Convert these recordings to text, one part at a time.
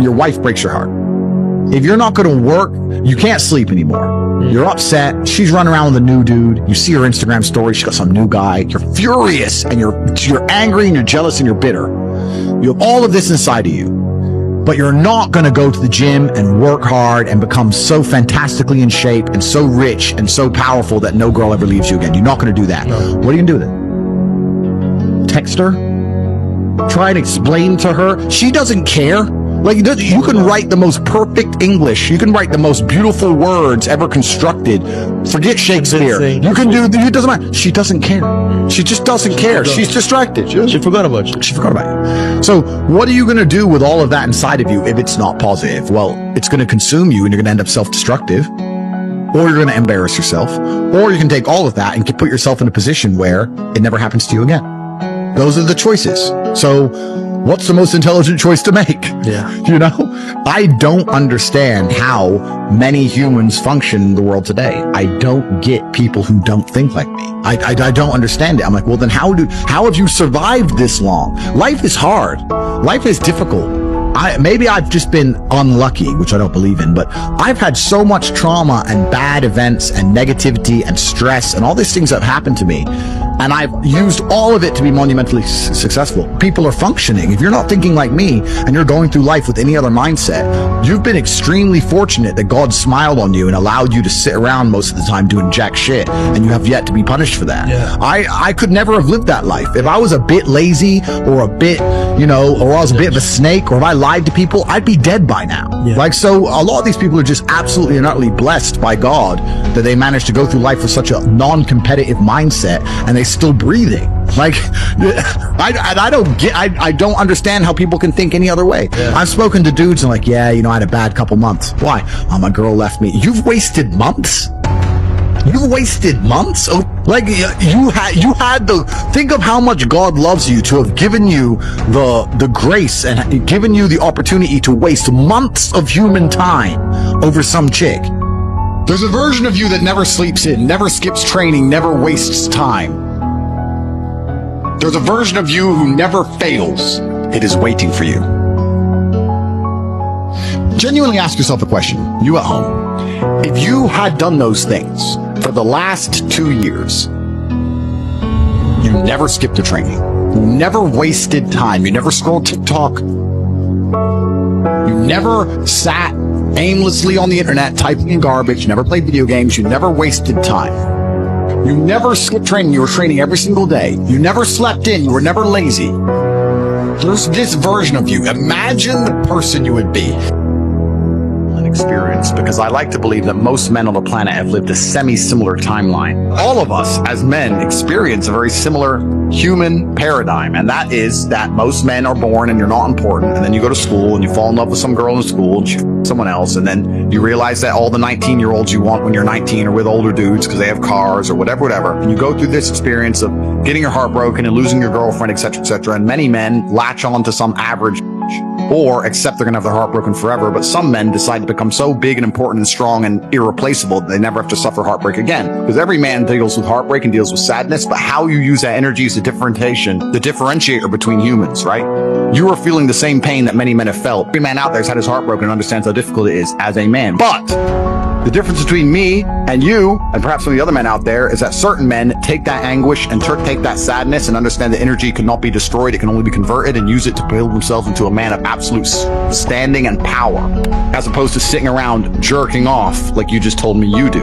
your wife breaks your heart. If you're not going to work, you can't sleep anymore. You're upset. She's running around with a new dude. You see her Instagram story. She's got some new guy. You're furious and you're angry and you're jealous and you're bitter. You have all of this inside of you, but you're not going to go to the gym and work hard and become so fantastically in shape and so rich and so powerful that no girl ever leaves you again. You're not going to do that. No. What are you going to do with it? Text her? Try and explain to her? She doesn't care. Like, you can write the most perfect English. You can write the most beautiful words ever constructed. Forget Shakespeare. You can do, it doesn't matter. She doesn't care. She just doesn't care. She's distracted. She forgot about you. She forgot about you. So what are you going to do with all of that inside of you if it's not positive? Well, it's going to consume you and you're going to end up self-destructive, or you're going to embarrass yourself, or you can take all of that and put yourself in a position where it never happens to you again. Those are the choices. So what's the most intelligent choice to make? Yeah. You know, I don't understand how many humans function in the world today. I don't get people who don't think like me. I don't understand it. I'm like, well, then how have you survived this long? Life is hard. Life is difficult. Maybe I've just been unlucky, which I don't believe in, but I've had so much trauma and bad events and negativity and stress and all these things that have happened to me. And I've used all of it to be monumentally successful. People are functioning. If you're not thinking like me and you're going through life with any other mindset, you've been extremely fortunate that God smiled on you and allowed you to sit around most of the time doing jack shit, and you have yet to be punished for that. Yeah. I could never have lived that life. If I was a bit lazy or a bit, you know, or I was a bit of a snake, or if I lied to people, I'd be dead by now. Yeah. Like, so a lot of these people are just absolutely and utterly blessed by God that they managed to go through life with such a non-competitive mindset, and they still breathing. Like, I don't understand how people can think any other way. Yeah. I've spoken to dudes and like, yeah, you know, I had a bad couple months. Why? Oh, my girl left me. You've wasted months? You've wasted months? Oh, like, you had the, think of how much God loves you to have given you the grace and given you the opportunity to waste months of human time over some chick. There's a version of you that never sleeps in, never skips training, never wastes time. There's a version of you who never fails. It is waiting for you. Genuinely ask yourself a question, you at home. If you had done those things for the last 2 years, you never skipped a training, you never wasted time, you never scrolled TikTok, you never sat aimlessly on the internet typing in garbage, you never played video games, you never wasted time, you never skipped training, you were training every single day, you never slept in, you were never lazy. There's this version of you. Imagine the person you would be. Experience, because I like to believe that most men on the planet have lived a semi-similar timeline. All of us as men experience a very similar human paradigm, and that is that most men are born and you're not important, and then you go to school and you fall in love with some girl in school and she someone else, and then you realize that all the 19-year-olds you want when you're 19 are with older dudes because they have cars or whatever, and you go through this experience of getting your heart broken and losing your girlfriend, etc., and many men latch on to some average or accept they're gonna have their heart broken forever, but some men decide to become so big and important and strong and irreplaceable that they never have to suffer heartbreak again. Because every man deals with heartbreak and deals with sadness, but how you use that energy is the differentiator between humans, right? You are feeling the same pain that many men have felt. Every man out there has had his heart broken and understands how difficult it is as a man. But the difference between me and you, and perhaps some of the other men out there, is that certain men take that anguish and take that sadness and understand that energy cannot be destroyed, it can only be converted, and use it to build themselves into a man of absolute standing and power, as opposed to sitting around jerking off like you just told me you do.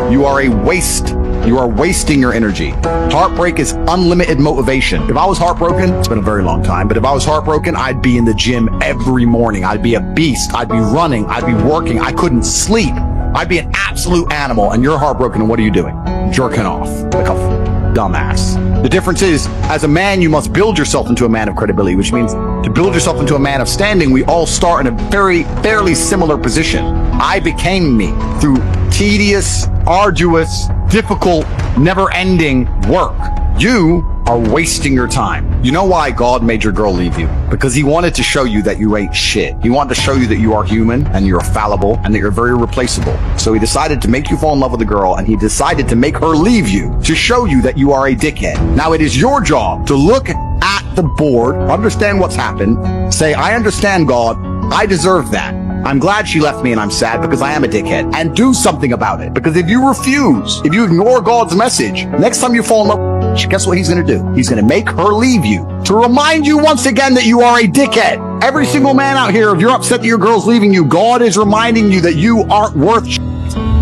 You are a waste. You are wasting your energy. Heartbreak is unlimited motivation. If I was heartbroken, it's been a very long time, but if I was heartbroken, I'd be in the gym every morning. I'd be a beast. I'd be running. I'd be working. I couldn't sleep. I'd be an absolute animal, and you're heartbroken, and what are you doing? Jerking off like a dumbass. The difference is, as a man, you must build yourself into a man of credibility, which means to build yourself into a man of standing, we all start in a fairly similar position. I became me through tedious, arduous, difficult, never-ending work. You are wasting your time. You know why God made your girl leave you? Because he wanted to show you that you ain't shit. He wanted to show you that you are human and you're fallible and that you're very replaceable. So he decided to make you fall in love with a girl, and he decided to make her leave you to show you that you are a dickhead. Now it is your job to look at the board, understand what's happened, say, I understand, God, I deserve that. I'm glad she left me and I'm sad because I am a dickhead. And do something about it. Because if you refuse, if you ignore God's message, next time you fall in love, guess what he's going to do? He's going to make her leave you to remind you once again that you are a dickhead. Every single man out here, if you're upset that your girl's leaving you, God is reminding you that you aren't worth shit.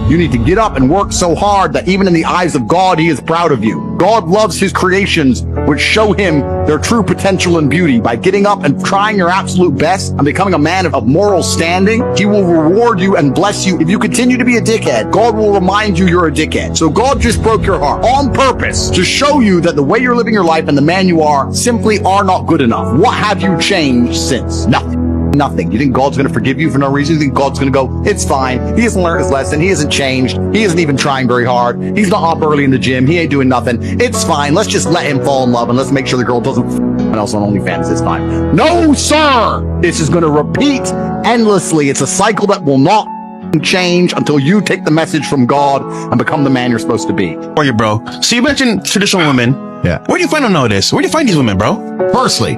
You need to get up and work so hard that even in the eyes of God, he is proud of you. God loves his creations, which show him their true potential and beauty. By getting up and trying your absolute best and becoming a man of moral standing, he will reward you and bless you. If you continue to be a dickhead, God will remind you you're a dickhead. So God just broke your heart on purpose to show you that the way you're living your life and the man you are simply are not good enough. What have you changed since? Nothing. Nothing. You think God's going to forgive you for no reason? You think God's going to go, it's fine. He hasn't learned his lesson. He hasn't changed. He isn't even trying very hard. He's not up early in the gym. He ain't doing nothing. It's fine. Let's just let him fall in love and let's make sure the girl doesn't f*** else on OnlyFans. It's fine. No, sir! This is going to repeat endlessly. It's a cycle that will not change until you take the message from God and become the man you're supposed to be. For you, bro. So you mentioned traditional women. Yeah. Where do you find them nowadays? Where do you find these women, bro? Firstly,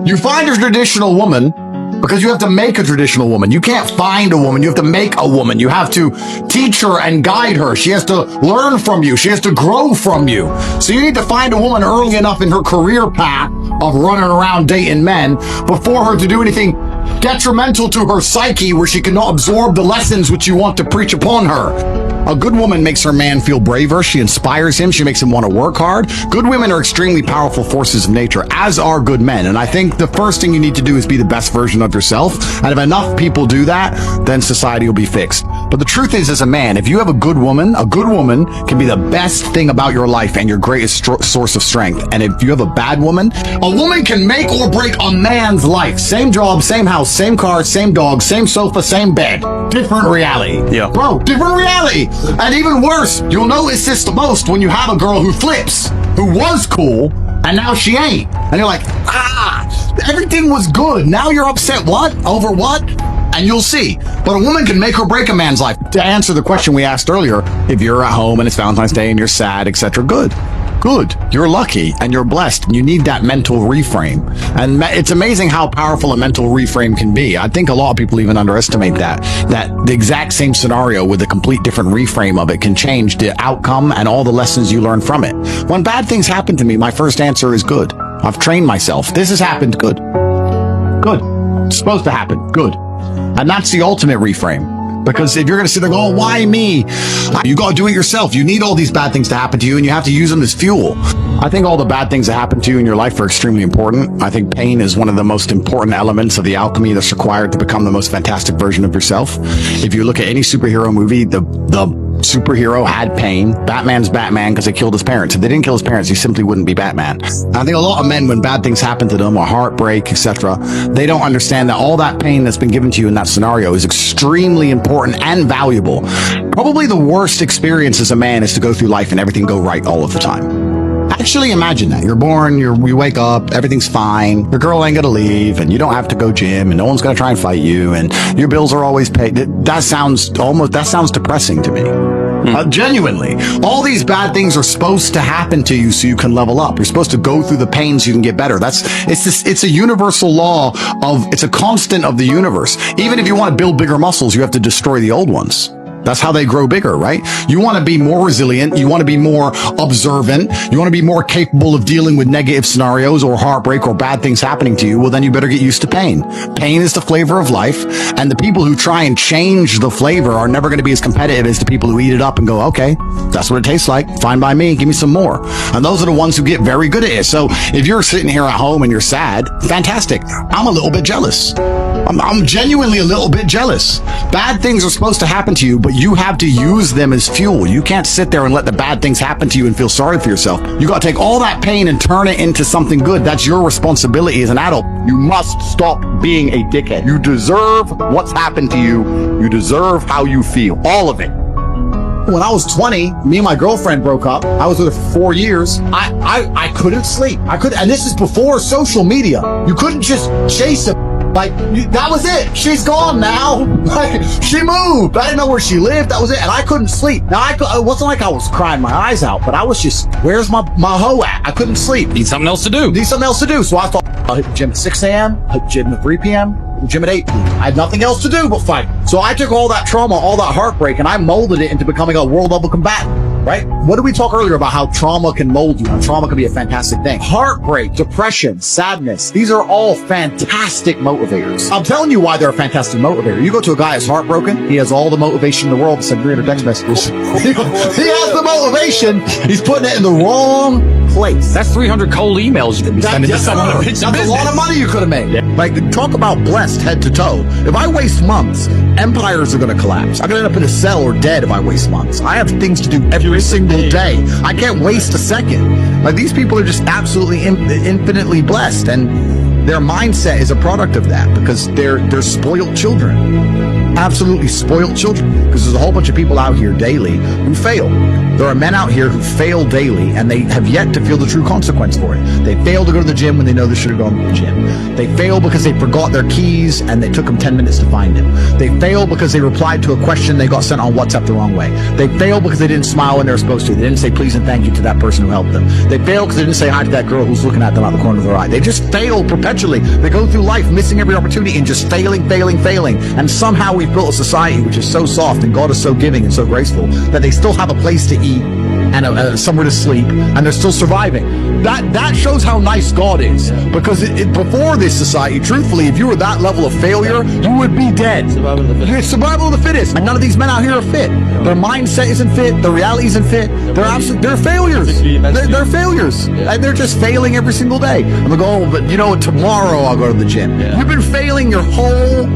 you find a traditional woman because you have to make a traditional woman. You can't find a woman. You have to make a woman. You have to teach her and guide her. She has to learn from you. She has to grow from you. So you need to find a woman early enough in her career path of running around dating men before her to do anything detrimental to her psyche where she cannot absorb the lessons which you want to preach upon her. A good woman makes her man feel braver. She inspires him. She makes him want to work hard. Good women are extremely powerful forces of nature, as are good men. And I think the first thing you need to do is be the best version of yourself. And if enough people do that, then society will be fixed. But the truth is, as a man, if you have a good woman can be the best thing about your life and your greatest source of strength. And if you have a bad woman, a woman can make or break a man's life. Same job, same house, same car, same dog, same sofa, same bed. Different reality. Yeah. Bro, different reality. And even worse, you'll notice this the most when you have a girl who flips, who was cool, and now she ain't. And you're like, everything was good. Now you're upset. What? Over what? And you'll see. But a woman can make or break a man's life. To answer the question we asked earlier, if you're at home and it's Valentine's Day and you're sad, etc., good. You're lucky and you're blessed and you need that mental reframe. And it's amazing how powerful a mental reframe can be. I think a lot of people even underestimate that the exact same scenario with a complete different reframe of it can change the outcome and all the lessons you learn from it. When bad things happen to me, my first answer is good. I've trained myself. This has happened. Good. It's supposed to happen. Good. And that's the ultimate reframe. Because if you're going to sit there and go, oh, why me? You got to do it yourself. You need all these bad things to happen to you and you have to use them as fuel. I think all the bad things that happen to you in your life are extremely important. I think pain is one of the most important elements of the alchemy that's required to become the most fantastic version of yourself. If you look at any superhero movie, the superhero had pain. Batman's Batman because they killed his parents. If they didn't kill his parents, he simply wouldn't be Batman. I think a lot of men, when bad things happen to them or heartbreak, etc., they don't understand that all that pain that's been given to you in that scenario is extremely important and valuable. Probably the worst experience as a man is to go through life and everything go right all of the time. Actually imagine that. You're born, you wake up, everything's fine, your girl ain't gonna leave, and you don't have to go gym, and no one's gonna try and fight you, and your bills are always paid. That sounds depressing to me. Genuinely. All these bad things are supposed to happen to you so you can level up. You're supposed to go through the pain so you can get better. It's a universal law it's a constant of the universe. Even if you want to build bigger muscles, you have to destroy the old ones. That's how they grow bigger, right? You want to be more resilient. You want to be more observant. You want to be more capable of dealing with negative scenarios or heartbreak or bad things happening to you. Well, then you better get used to pain. Pain is the flavor of life. And the people who try and change the flavor are never going to be as competitive as the people who eat it up and go, okay, that's what it tastes like. Fine by me. Give me some more. And those are the ones who get very good at it. So if you're sitting here at home and you're sad, fantastic. I'm a little bit jealous. I'm genuinely a little bit jealous. Bad things are supposed to happen to you, but you have to use them as fuel. You can't sit there and let the bad things happen to you and feel sorry for yourself. You got to take all that pain and turn it into something good. That's your responsibility as an adult. You must stop being a dickhead. You deserve what's happened to you. You deserve how you feel. All of it. When I was 20, me and my girlfriend broke up. I was with her for 4 years. I couldn't sleep. And this is before social media. You couldn't just chase it. Like, that was it. She's gone now. Like, she moved. I didn't know where she lived. That was it. And I couldn't sleep. Now, it wasn't like I was crying my eyes out, but I was just, where's my hoe at? I couldn't sleep. Need something else to do. So I thought, I'll hit the gym at 6 a.m., hit the gym at 3 p.m., gym at 8 p.m. I had nothing else to do but fight. So I took all that trauma, all that heartbreak, and I molded it into becoming a world level combatant, right? What did we talk earlier about how trauma can mold you and trauma can be a fantastic thing? Heartbreak, depression, sadness, these are all fantastic motivators. I'm telling you why they're a fantastic motivator. You go to a guy who's heartbroken, he has all the motivation in the world to send 300 text messages. He has the motivation, he's putting it in the wrong place. That's 300 cold emails you could be sending to someone to pitch some That's a lot of business. money you could have made. Yeah. Like, talk about blessed head to toe. If I waste months, empires are going to collapse. I'm going to end up in a cell or dead if I waste months. I have things to do every single day. I can't waste a second. Like, these people are just absolutely infinitely blessed, and their mindset is a product of that because they're spoiled children. Absolutely spoiled children, because there's a whole bunch of people out here daily who fail. There are men out here who fail daily, and they have yet to feel the true consequence for it. They fail to go to the gym when they know they should have gone to the gym. They fail because they forgot their keys and they took them 10 minutes to find them. They fail because they replied to a question they got sent on WhatsApp the wrong way. They fail because they didn't smile when they were supposed to. They didn't say please and thank you to that person who helped them. They fail because they didn't say hi to that girl who's looking at them out the corner of their eye. They just fail perpetually. They go through life missing every opportunity and just failing. And somehow we've built a society which is so soft and God is so giving and so graceful that they still have a place to eat and somewhere to sleep, and they're still surviving. That shows how nice God is, because before this society, truthfully, if you were that level of failure, you would be dead. It's survival of the fittest. And none of these men out here are fit. Their mindset isn't fit. Their reality isn't fit. They're failures. They're failures. And they're just failing every single day. I'm gonna go, oh, but you know what? Tomorrow I'll go to the gym. You've been failing your whole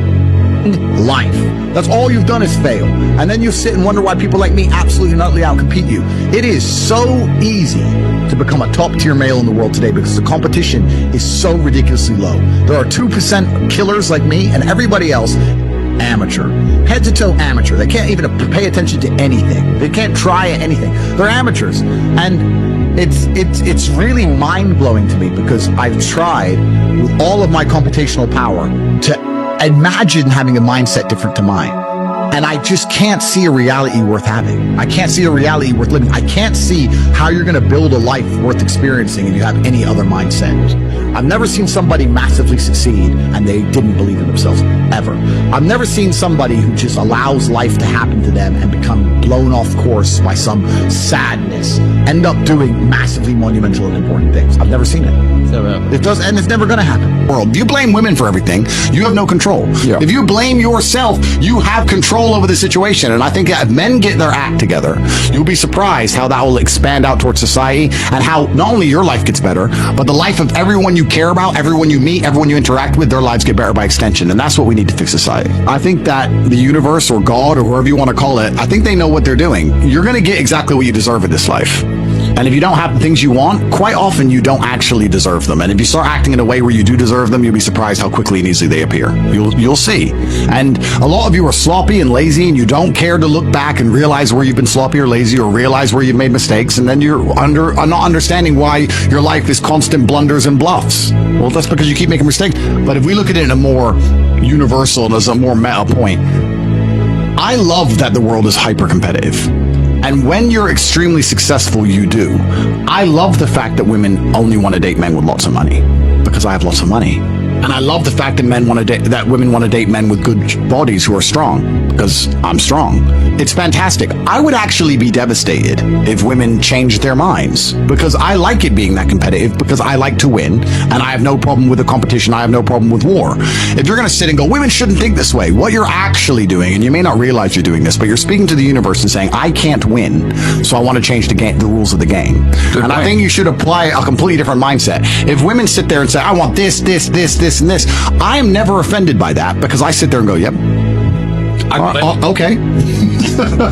life. That's all you've done is fail. And then you sit and wonder why people like me absolutely and utterly outcompete you. It is so easy to become a top tier male in the world today because the competition is so ridiculously low. There are 2% killers like me, and everybody else amateur, head to toe amateur. They can't even pay attention to anything. They can't try anything. They're amateurs. And it's really mind-blowing to me because I've tried with all of my computational power to imagine having a mindset different to mine. And I just can't see a reality worth having. I can't see a reality worth living. I can't see how you're going to build a life worth experiencing if you have any other mindset. I've never seen somebody massively succeed and they didn't believe in themselves, ever. I've never seen somebody who just allows life to happen to them and become blown off course by some sadness, end up doing massively monumental and important things. I've never seen it. It does, and it's never going to happen. If you blame women for everything, you have no control. Yeah. If you blame yourself, you have control over the situation. And I think if men get their act together, you'll be surprised how that will expand out towards society and how not only your life gets better, but the life of everyone you care about, everyone you meet, everyone you interact with, their lives get better by extension. And that's what we need to fix society. I think that the universe or God or whoever you want to call it, I think they know what they're doing. You're going to get exactly what you deserve in this life. And if you don't have the things you want, quite often you don't actually deserve them. And if you start acting in a way where you do deserve them, you'll be surprised how quickly and easily they appear. You'll see. And a lot of you are sloppy and lazy, and you don't care to look back and realize where you've been sloppy or lazy, or realize where you've made mistakes, and then you're not understanding why your life is constant blunders and bluffs. Well, that's because you keep making mistakes. But if we look at it in a more universal and as a more meta point, I love that the world is hyper competitive. And when you're extremely successful, you do. I love the fact that women only want to date men with lots of money because I have lots of money. And I love the fact that women want to date men with good bodies who are strong because I'm strong. It's fantastic. I would actually be devastated if women changed their minds because I like it being that competitive because I like to win and I have no problem with the competition. I have no problem with war. If you're going to sit and go, women shouldn't think this way, what you're actually doing, and you may not realize you're doing this, but you're speaking to the universe and saying, I can't win, so I want to change the rules of the game. Good point. I think you should apply a completely different mindset. If women sit there and say, I want this, and this, I am never offended by that because I sit there and go, yep. Okay.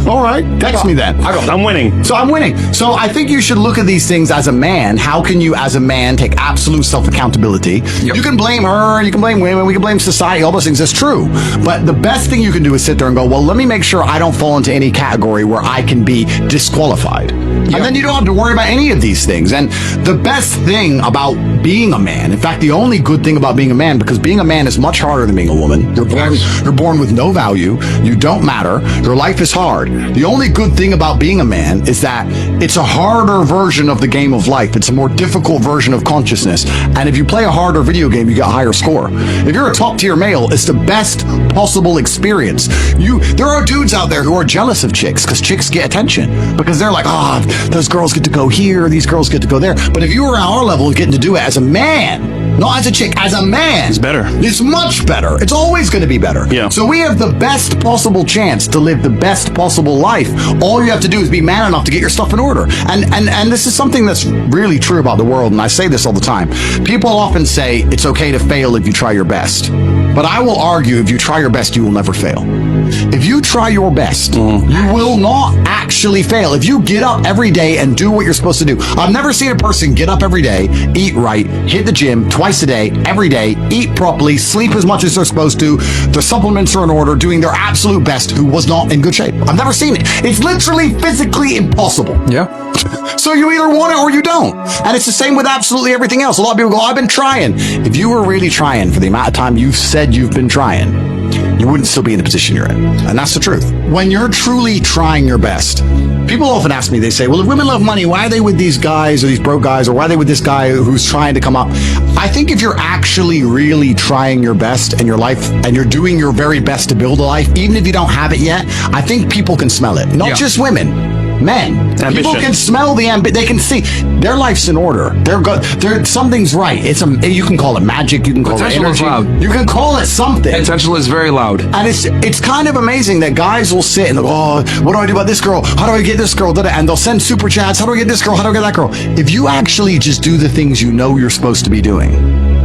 All right. Text me then. I'm winning. So I'm winning. So I think you should look at these things as a man. How can you, as a man, take absolute self-accountability? Yep. You can blame her, you can blame women, we can blame society, all those things. That's true. But the best thing you can do is sit there and go, well, let me make sure I don't fall into any category where I can be disqualified. Yep. And then you don't have to worry about any of these things. And the best thing about being a man, in fact, the only good thing about being a man, because being a man is much harder than being a woman. You're born with no value. You don't matter. Your life is is hard. The only good thing about being a man is that it's a harder version of the game of life. It's a more difficult version of consciousness. And if you play a harder video game, you get a higher score. If you're a top tier male, it's the best possible experience. There are dudes out there who are jealous of chicks because chicks get attention, because they're like, those girls get to go here, these girls get to go there. But if you were at our level of getting to do it as a man, not as a chick, as a man, It's better. It's much better. It's always going to be better. Yeah. So we have the best possible chance to live the best possible life. All you have to do is be man enough to get your stuff in order. And this is something that's really true about the world, and I say this all the time. People often say it's okay to fail if you try your best. But I will argue, if you try your best, you will never fail. If you try your best, you will not actually fail. If you get up every day and do what you're supposed to do. I've never seen a person get up every day, eat right, hit the gym twice a day, every day, eat properly, sleep as much as they're supposed to, their supplements are in order, doing their absolute best, who was not in good shape. I've never seen it. It's literally physically impossible. Yeah. So you either want it or you don't. And it's the same with absolutely everything else. A lot of people go, I've been trying. If you were really trying for the amount of time you've said you've been trying, you wouldn't still be in the position you're in. And that's the truth. When you're truly trying your best, people often ask me, they say, well, if women love money, why are they with these guys or these broke guys, or why are they with this guy who's trying to come up? I think if you're actually really trying your best in your life and you're doing your very best to build a life, even if you don't have it yet, I think people can smell it. Not just women. Men. Ambition. People can smell the they can see their life's in order. They're good. Something's right. You can call it magic. You can call it Potential is energy. loud. You can call it something. Potential is very loud. And it's kind of amazing that guys will sit and they'll go, what do I do about this girl? How do I get this girl? And they'll send super chats. How do I get this girl? How do I get that girl? If you actually just do the things you know you're supposed to be doing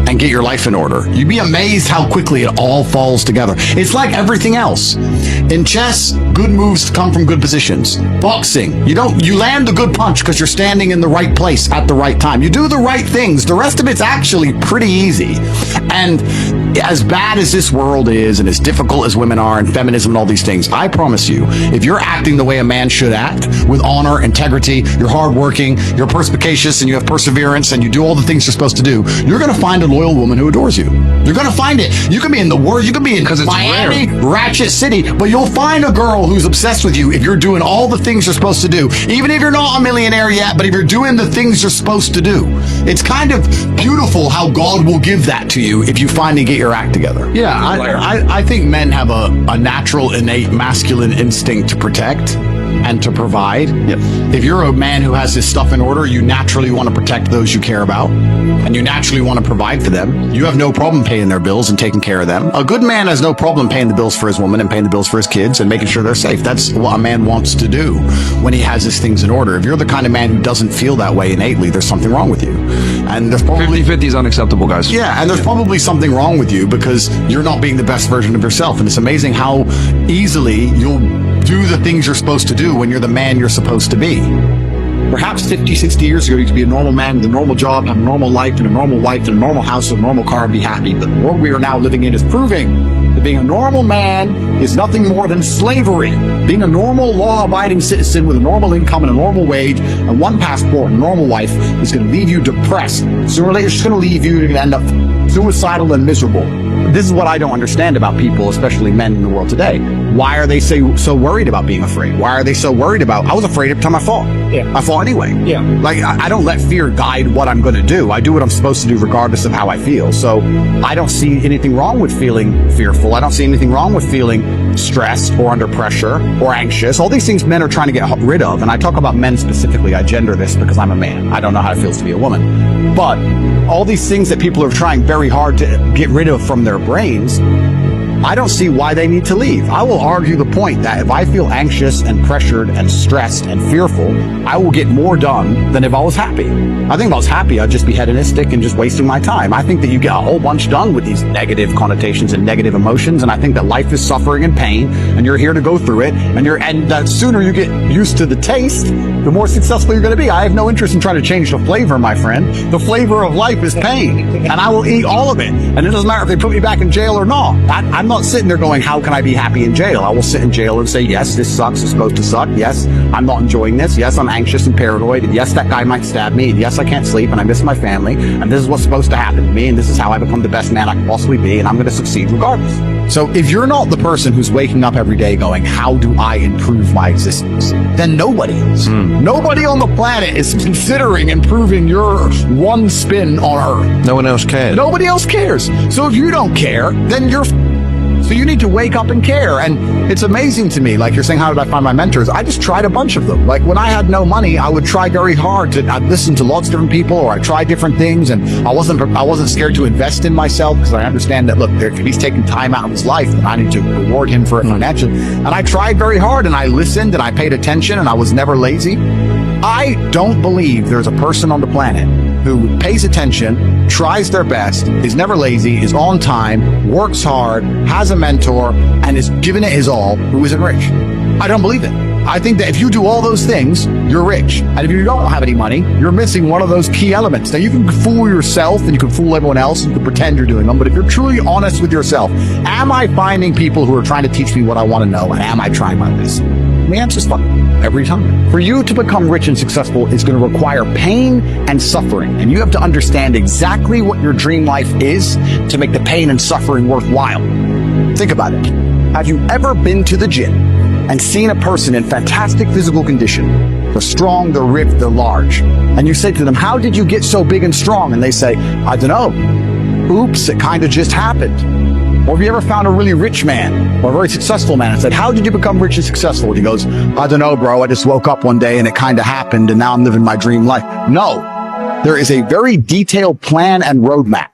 and get your life in order, you'd be amazed how quickly it all falls together. It's like everything else. In chess, good moves come from good positions. Boxing, you land the good punch because you're standing in the right place at the right time. You do the right things. The rest of it's actually pretty easy. And as bad as this world is, and as difficult as women are, and feminism and all these things, I promise you, if you're acting the way a man should act, with honor, integrity, you're hardworking, you're perspicacious, and you have perseverance, and you do all the things you're supposed to do, you're going to find a loyal woman who adores you. You're going to find it. You can be in the worst, you can be in Miami, Ratchet City, but you'll find a girl who's obsessed with you if you're doing all the things you're supposed to do. Even if you're not a millionaire yet, but if you're doing the things you're supposed to do. It's kind of beautiful how God will give that to you if you finally get your act together. Yeah, I think men have a natural, innate masculine instinct to protect and to provide. Yep. If you're a man who has his stuff in order, you naturally want to protect those you care about, and you naturally want to provide for them. You have no problem paying their bills and taking care of them. A good man has no problem paying the bills for his woman and paying the bills for his kids and making sure they're safe. That's what a man wants to do when he has his things in order. If you're the kind of man who doesn't feel that way innately, there's something wrong with you. And there's probably 50-50 is unacceptable, guys. yeah, and there's probably something wrong with you because you're not being the best version of yourself. And it's amazing how easily you'll do the things you're supposed to do when you're the man you're supposed to be. Perhaps 50, 60 years ago, you could be a normal man with a normal job, have a normal life, and a normal wife, and a normal house, and a normal car, and be happy. But the world we are now living in is proving that being a normal man is nothing more than slavery. Being a normal, law-abiding citizen with a normal income and a normal wage, and one passport and a normal wife is going to leave you depressed. Sooner or later, it's going to leave you. You're going to end up suicidal and miserable. This is what I don't understand about people, especially men in the world today. Why are they so worried about being afraid? Why are they so worried about, I was afraid every time I fought. Yeah. I fought anyway. Yeah. Like, I don't let fear guide what I'm going to do. I do what I'm supposed to do regardless of how I feel. So I don't see anything wrong with feeling fearful. I don't see anything wrong with feeling stressed or under pressure or anxious. All these things men are trying to get rid of. And I talk about men specifically. I gender this because I'm a man. I don't know how it feels to be a woman. But all these things that people are trying very hard to get rid of from their brains, I don't see why they need to leave. I will argue the point that if I feel anxious and pressured and stressed and fearful, I will get more done than if I was happy. I think if I was happy, I'd just be hedonistic and just wasting my time. I think that you get a whole bunch done with these negative connotations and negative emotions, and I think that life is suffering and pain, and you're here to go through it, and the sooner you get used to the taste, the more successful you're going to be. I have no interest in trying to change the flavor, my friend. The flavor of life is pain, and I will eat all of it. And it doesn't matter if they put me back in jail or not. I'm not sitting there going, how can I be happy in jail? I will sit in jail and say, yes, this sucks. It's supposed to suck. Yes, I'm not enjoying this. Yes, I'm anxious and paranoid. And yes, that guy might stab me. And yes, I can't sleep and I miss my family. And this is what's supposed to happen to me. And this is how I become the best man I can possibly be. And I'm going to succeed regardless. So if you're not the person who's waking up every day going, how do I improve my existence? Then nobody is. Nobody on the planet is considering improving your one spin on Earth. No one else cares. Nobody else cares. So if you don't care, then you're so you need to wake up and care. And it's amazing to me, like you're saying, how did I find my mentors? I just tried a bunch of them. Like when I had no money, I would try very hard I'd listen to lots of different people, or I tried different things, and I wasn't scared to invest in myself, because I understand that, look, if he's taking time out of his life, then I need to reward him for it financially. And I tried very hard, and I listened, and I paid attention, and I was never lazy. I don't believe there's a person on the planet who pays attention, tries their best, is never lazy, is on time, works hard, has a mentor, and is giving it his all, who isn't rich. I don't believe it. I think that if you do all those things, you're rich. And if you don't have any money, you're missing one of those key elements. Now, you can fool yourself and you can fool everyone else and you can pretend you're doing them, but if you're truly honest with yourself, am I finding people who are trying to teach me what I want to know, and am I trying my best? And the answer is fuck every time. For you to become rich and successful is going to require pain and suffering, and you have to understand exactly what your dream life is to make the pain and suffering worthwhile. Think about it. Have you ever been to the gym and seen a person in fantastic physical condition? They're strong, they're ripped, they're large. And you say to them, how did you get so big and strong? And they say, I don't know. Oops, it kind of just happened. Or have you ever found a really rich man or a very successful man and said, how did you become rich and successful? And he goes, I don't know, bro. I just woke up one day and it kind of happened and now I'm living my dream life. No, there is a very detailed plan and roadmap